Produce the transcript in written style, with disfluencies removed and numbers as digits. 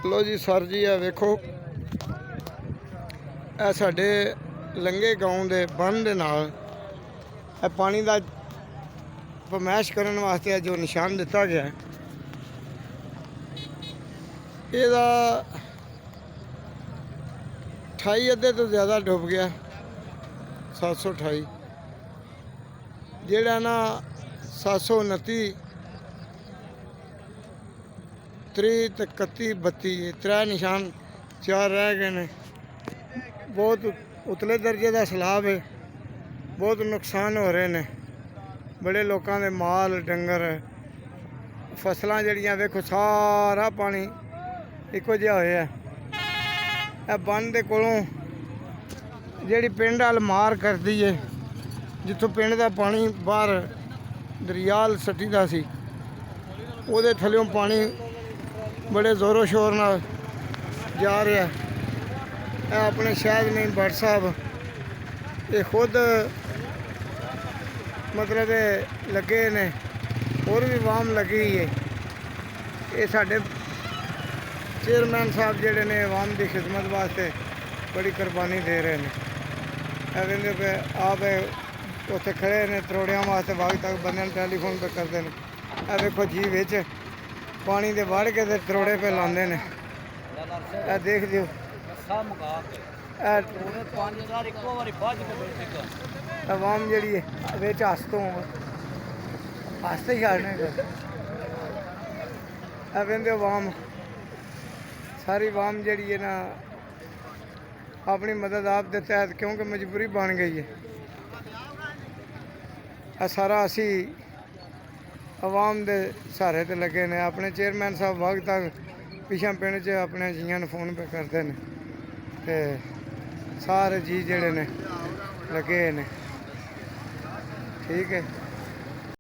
लो जी sir जी है वेखो ਇਹ ਸਾਡੇ ਲੰਗੇ गाँव ਦੇ ਬੰਨ ਦੇ ਨਾਲ ਇਹ ਪਾਣੀ ਦਾ ਫਰਮਾਇਸ਼ ਕਰਨ ਵਾਸਤੇ ਜੋ ਨਿਸ਼ਾਨ ਦਿੱਤਾ ਗਿਆ ਇਹਦਾ 28 ਅੱਧੇ ਤੋਂ ਜ਼ਿਆਦਾ ਡੁੱਬ ਗਿਆ 728 ਜਿਹੜਾ ਨਾ 729 30 ਤੇ 31 32 त्रै निशान 4 रह गए ने। बहुत उतले दर्जे का सैलाब है, बहुत नुकसान हो रहे हैं। बड़े लोगों के माल डंगर फसलां जड़ियां देखो सारा पानी इको जिहा होया है। बंद के कोलों जिहड़ी पिंड वाल मार करदी है जिथों पिंड का पानी बाहर दरियाल सट्टी दा सी उहदे थल्लों पानी बड़े जोरों शोर नाल जा रहा है। अपने शायद नहीं भट्ट साहब ये खुद मतलब लगे ने और भी वाम लगी है। ये साढ़े चेयरमैन साहब जोड़े ने अवाम की खिदमत वास्ते बड़ी कुर्बानी दे रहे हैं। कहते पे आप उत्थे खड़े ने त्रोड़िया वास्ते वक्त तक बंदे टैलीफोन पे करते हैं। देखो जी बिच पानी दे वड़ के ते त्रोड़े पे लाते हैं। देख दियो अवाम जी बिच हस ही छाड़ने कहते अवाम सारी अवाम जी है ना अपनी मदद आप के तहत क्योंकि मजबूरी बन गई है। सारा असी अवाम के सहारे ते लगे ने। अपने चेयरमैन साहब वक्त तक पिछा पिंड च अपने जियां फोन पे करते हैं ते सारे जी जड़े ने लगे ने। ठीक है।